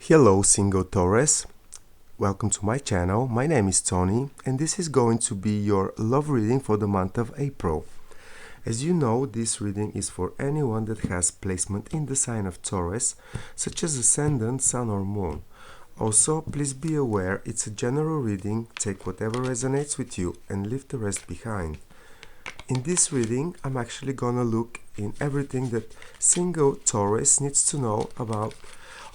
Hello single Taurus, welcome to my channel. My name is Tony and this is going to be your love reading for the month of April. As you know, this reading is for anyone that has placement in the sign of Taurus, such as Ascendant, Sun or Moon. Also, please be aware it's a general reading, take whatever resonates with you and leave the rest behind. In this reading, I'm actually gonna look in everything that single Taurus needs to know about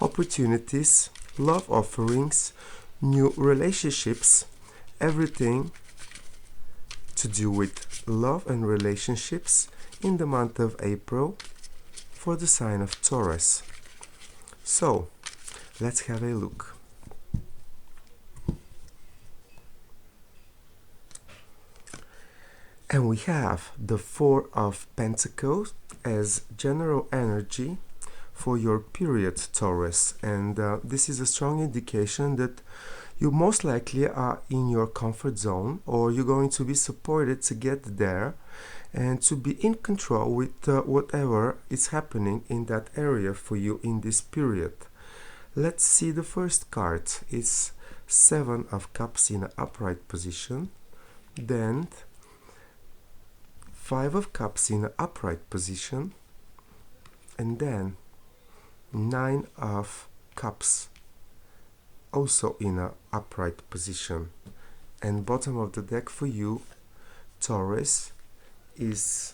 opportunities, love offerings, new relationships, everything to do with love and relationships in the month of April for the sign of Taurus. So, let's have a look. And we have the Four of Pentacles as general energy for your period, Taurus, and this is a strong indication that you most likely are in your comfort zone, or you're going to be supported to get there and to be in control with whatever is happening in that area for you in this period. Let's see the first card. It's Seven of Cups in an upright position, then Five of Cups in an upright position, and then Nine of Cups also in an upright position. And bottom of the deck for you, Taurus, is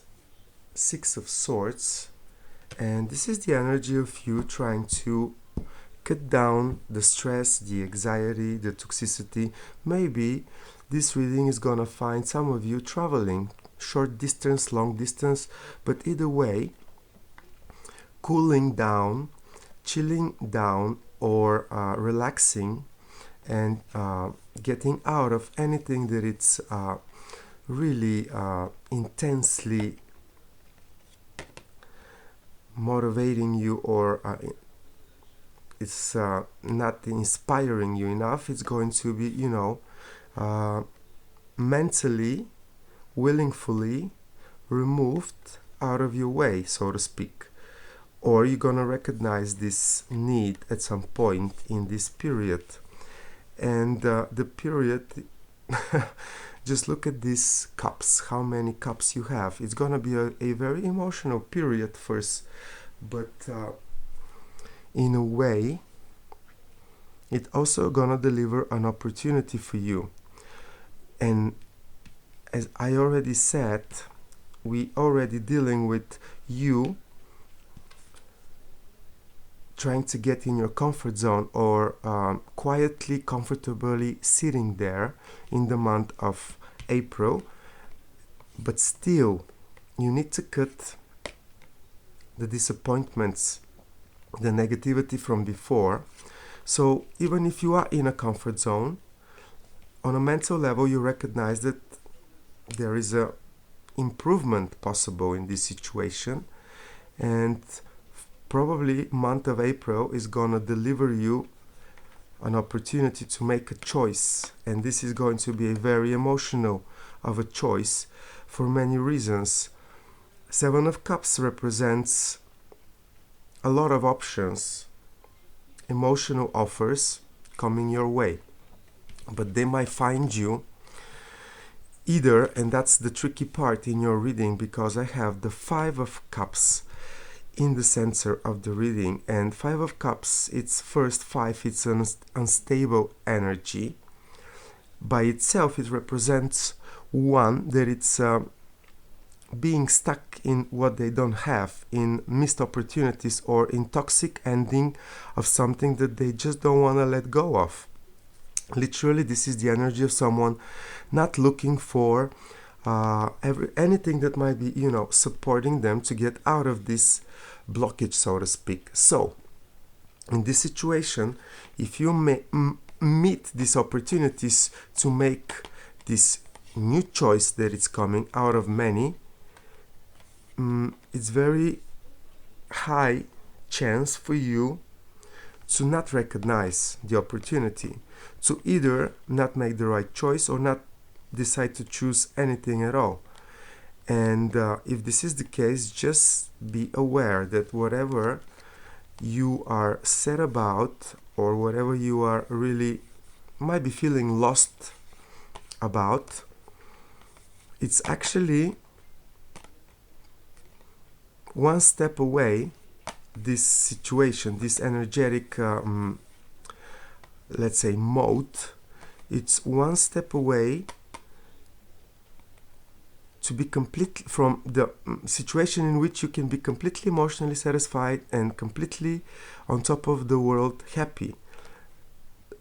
Six of Swords, and this is the energy of you trying to cut down the stress, the anxiety, the toxicity. Maybe this reading is gonna find some of you traveling short distance, long distance, but either way, cooling down, chilling down, or relaxing and getting out of anything that it's really intensely motivating you, or it's not inspiring you enough. It's going to be, mentally, willingly removed out of your way, so to speak. Or you're gonna recognize this need at some point in this period. And the period, just look at these cups, how many cups you have. It's gonna be a very emotional period first, but in a way, it's also gonna deliver an opportunity for you. And as I already said, we already dealing with you trying to get in your comfort zone, or quietly, comfortably sitting there in the month of April, but still you need to cut the disappointments, the negativity from before. So even if you are in a comfort zone, on a mental level you recognize that there is a improvement possible in this situation, and probably month of April is gonna deliver you an opportunity to make a choice, and this is going to be a very emotional of a choice for many reasons. Seven of Cups represents a lot of options, emotional offers coming your way, but they might find you either, and that's the tricky part in your reading, because I have the Five of Cups in the center of the reading, and Five of Cups, it's first five, it's an unstable energy. By itself it represents one that it's being stuck in what they don't have, in missed opportunities, or in toxic ending of something that they just don't want to let go of. Literally, this is the energy of someone not looking for anything that might be, supporting them to get out of this blockage, so to speak. So, in this situation, if you meet these opportunities to make this new choice that is coming out of many, it's very high chance for you to not recognize the opportunity, to either not make the right choice or not decide to choose anything at all. And if this is the case, just be aware that whatever you are set about, or whatever you are really might be feeling lost about, it's actually one step away. This situation, this energetic let's say mode, it's one step away to be complete from the situation in which you can be completely emotionally satisfied and completely on top of the world, happy,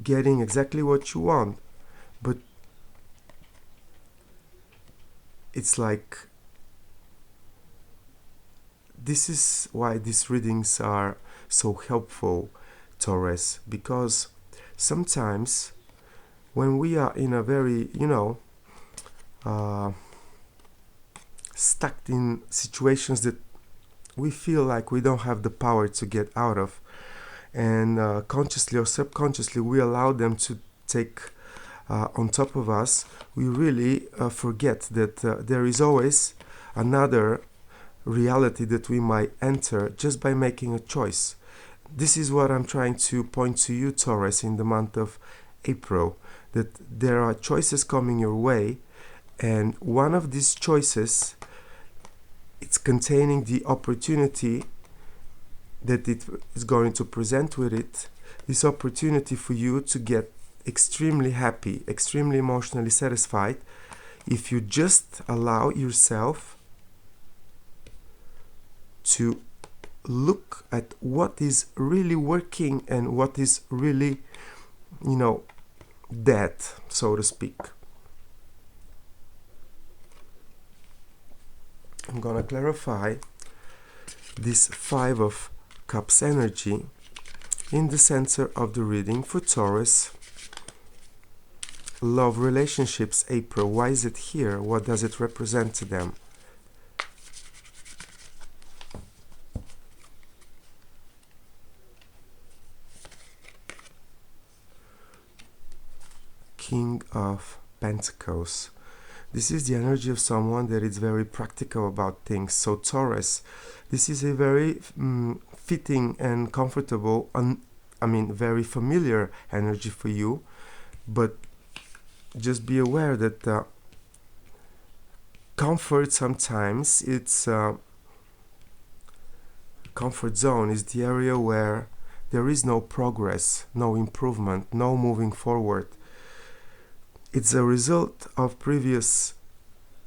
getting exactly what you want. But it's like, this is why these readings are so helpful, Taurus, because sometimes when we are in a very, stuck in situations that we feel like we don't have the power to get out of, and consciously or subconsciously we allow them to take on top of us, we really forget that there is always another reality that we might enter just by making a choice. This is what I'm trying to point to you, Taurus, in the month of April, that there are choices coming your way, and one of these choices, it's containing the opportunity that it is going to present with it, this opportunity for you to get extremely happy, extremely emotionally satisfied, if you just allow yourself to look at what is really working and what is really, dead, so to speak. I'm gonna clarify this Five of Cups energy in the center of the reading for Taurus. Love, relationships, April. Why is it here? What does it represent to them? King of Pentacles. This is the energy of someone that is very practical about things. So Taurus, this is a very fitting and comfortable, very familiar energy for you. But just be aware that comfort sometimes, it's comfort zone is the area where there is no progress, no improvement, no moving forward. It's a result of previous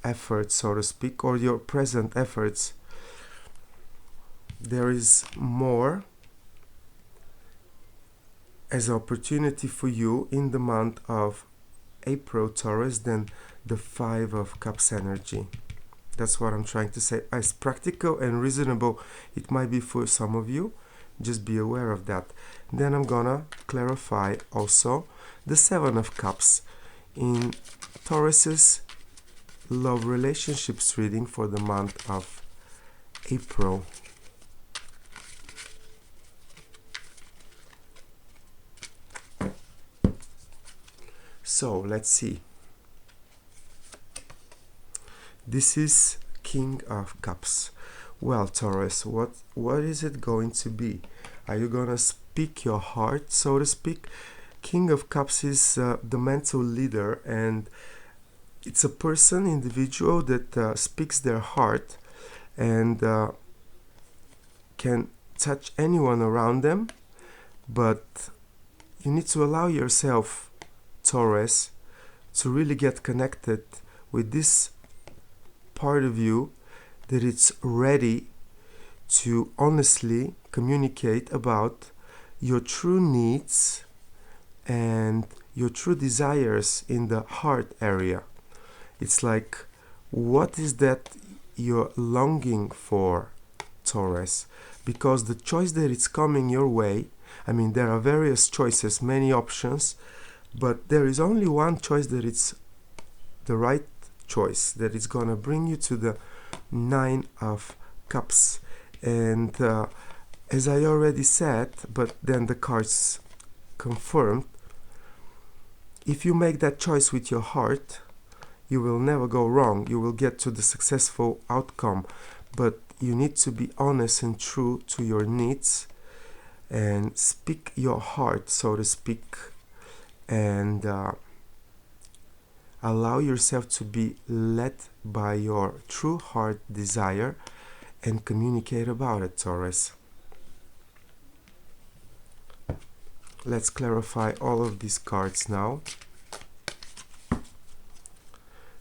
efforts, so to speak, or your present efforts. There is more as an opportunity for you in the month of April, Taurus, than the Five of Cups energy. That's what I'm trying to say. As practical and reasonable it might be for some of you, just be aware of that. Then I'm gonna clarify also the Seven of Cups in Taurus's love relationships reading for the month of April. So let's see. This is King of Cups. Well, Taurus, what is it going to be? Are you gonna speak your heart, so to speak? King of Cups is the mental leader, and it's a person, individual that speaks their heart and can touch anyone around them. But you need to allow yourself, Taurus, to really get connected with this part of you that it's ready to honestly communicate about your true needs and your true desires in the heart area. It's like, what is that you're longing for, Taurus? Because the choice that is coming your way, there are various choices, many options, but there is only one choice that it's the right choice, that is gonna bring you to the Nine of Cups. And as I already said, but then the cards confirmed, if you make that choice with your heart, you will never go wrong. You will get to the successful outcome. But you need to be honest and true to your needs and speak your heart, so to speak, and allow yourself to be led by your true heart desire and communicate about it, Taurus. Let's clarify all of these cards now.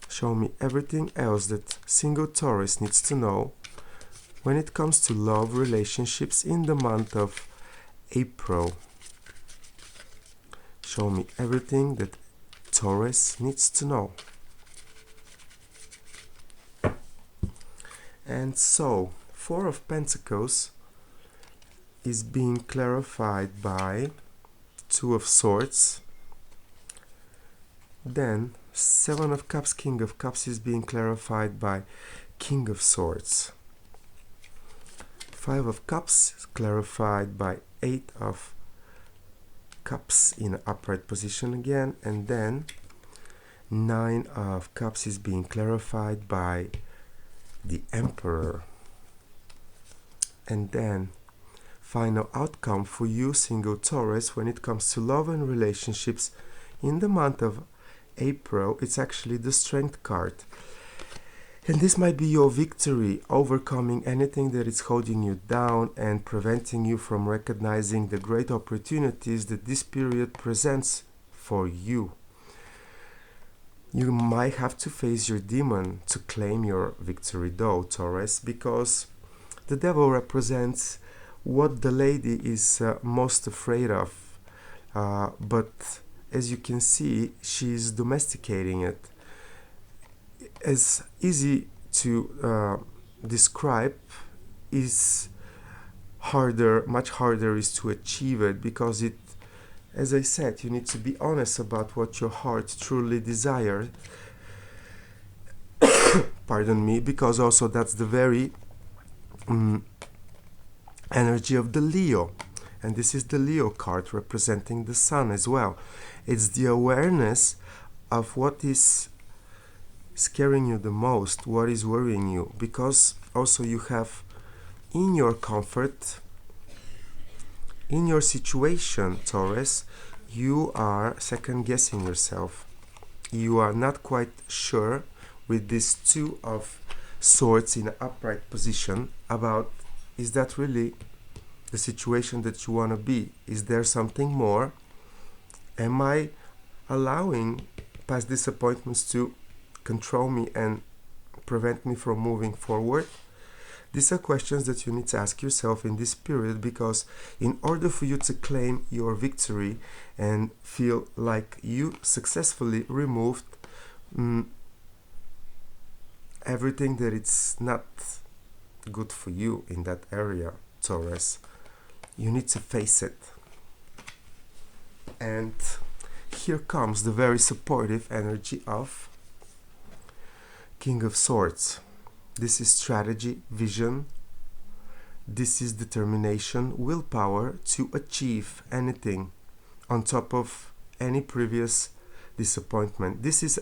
Show me everything else that single Taurus needs to know when it comes to love relationships in the month of April. Show me everything that Taurus needs to know. And so, Four of Pentacles is being clarified by Two of Swords. Then Seven of Cups, King of Cups is being clarified by King of Swords. Five of Cups is clarified by Eight of Cups in an upright position again, and then Nine of Cups is being clarified by the Emperor. And then final outcome for you, single Taurus, when it comes to love and relationships in the month of April, it's actually the Strength card. And this might be your victory, overcoming anything that is holding you down and preventing you from recognizing the great opportunities that this period presents for you. You might have to face your demon to claim your victory though, Taurus, because the devil represents what the lady is most afraid of. But as you can see, she's domesticating it. As easy to describe is harder, much harder is to achieve it, because it, as I said, you need to be honest about what your heart truly desires. Pardon me, because also that's the very energy of the Leo. And this is the Leo card representing the sun as well. It's the awareness of what is scaring you the most, what is worrying you, because also you have in your comfort, in your situation, Taurus, you are second guessing yourself. You are not quite sure with this Two of Swords in an upright position about, is that really the situation that you want to be? Is there something more? Am I allowing past disappointments to control me and prevent me from moving forward? These are questions that you need to ask yourself in this period, because in order for you to claim your victory and feel like you successfully removed everything that it's not good for you in that area, Taurus, you need to face it. And here comes the very supportive energy of King of Swords. This is strategy, vision. This is determination, willpower to achieve anything on top of any previous disappointment. This is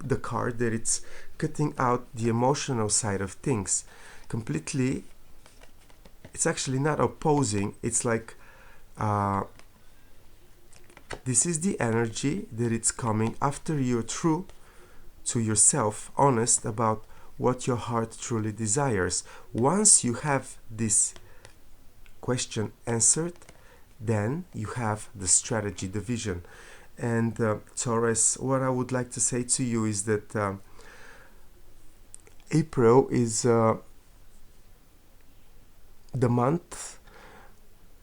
the card that it's cutting out the emotional side of things completely. It's actually not opposing. It's like this is the energy that it's coming after you're true to yourself, honest about what your heart truly desires. Once you have this question answered, then you have the strategy, the vision. And Taurus, what I would like to say to you is that April is the month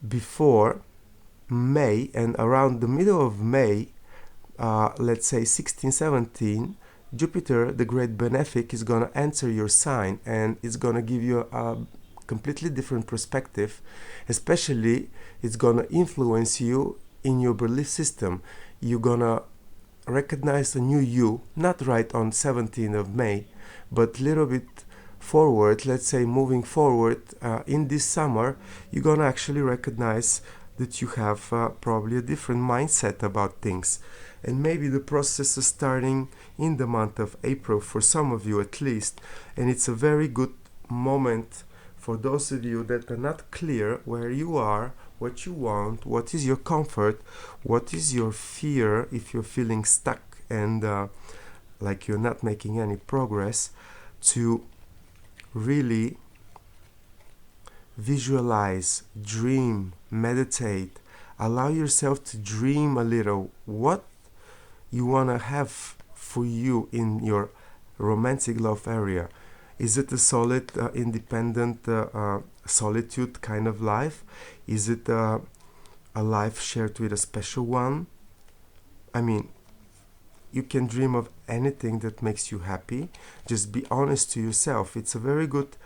before May, and around the middle of May, let's say 16, 17, Jupiter, the great benefic, is going to enter your sign, and it's going to give you a completely different perspective. Especially, it's going to influence you in your belief system. You're going to recognize a new you, not right on 17th of May, but a little bit forward, let's say moving forward in this summer, you're going to actually recognize that you have probably a different mindset about things. And maybe the process is starting in the month of April, for some of you at least. And it's a very good moment for those of you that are not clear where you are, what you want, what is your comfort, what is your fear if you're feeling stuck and like you're not making any progress, to really visualize, dream, meditate, allow yourself to dream a little what you want to have for you in your romantic love area. Is it a solid, independent, solitude kind of life? Is it a life shared with a special one? I mean, you can dream of anything that makes you happy. Just be honest to yourself. It's a very good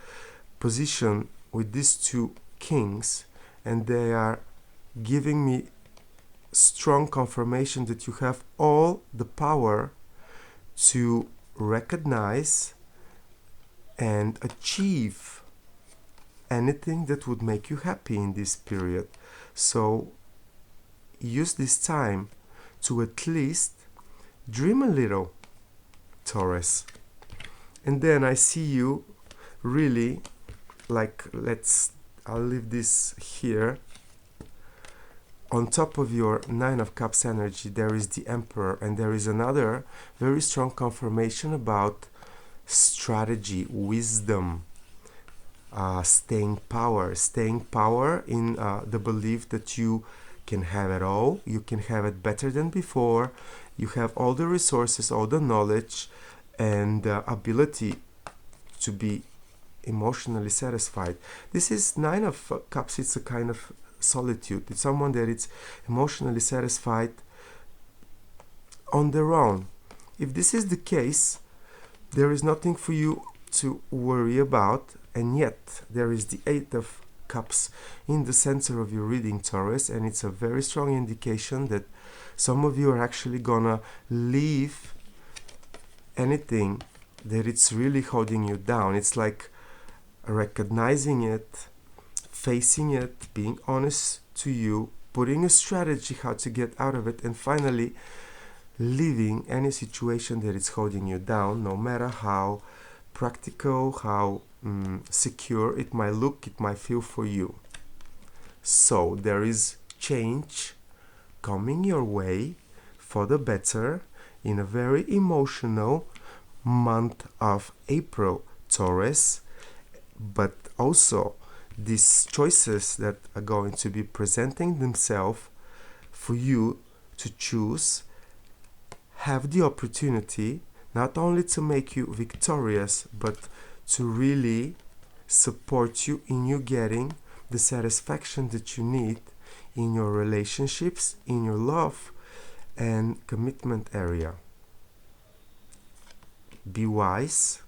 position with these two kings, and they are giving me strong confirmation that you have all the power to recognize and achieve anything that would make you happy in this period. So use this time to at least dream a little, Taurus. And then I see you really like, I'll leave this here. On top of your Nine of Cups energy, there is the Emperor, and there is another very strong confirmation about strategy, wisdom, staying power in the belief that you can have it all, you can have it better than before, you have all the resources, all the knowledge, and ability to be emotionally satisfied. This is Nine of Cups. It's a kind of solitude. It's someone that is emotionally satisfied on their own. If this is the case, there is nothing for you to worry about, and yet there is the Eight of Cups in the center of your reading, Taurus, and it's a very strong indication that some of you are actually gonna leave anything that it's really holding you down. It's like recognizing it, facing it, being honest to you, putting a strategy how to get out of it, and finally leaving any situation that is holding you down, no matter how practical, how secure it might look, it might feel for you. So there is change coming your way for the better in a very emotional month of April, Taurus. But also these choices that are going to be presenting themselves for you to choose have the opportunity not only to make you victorious, but to really support you in you getting the satisfaction that you need in your relationships, in your love and commitment area. Be wise,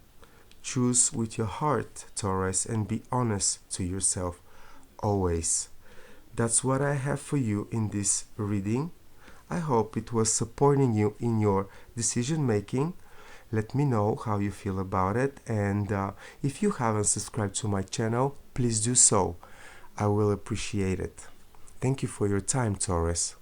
choose with your heart, Taurus, and be honest to yourself always. That's what I have for you in this reading. I hope it was supporting you in your decision making. Let me know how you feel about it, and if you haven't subscribed to my channel, please do so. I will appreciate it. Thank you for your time, Taurus.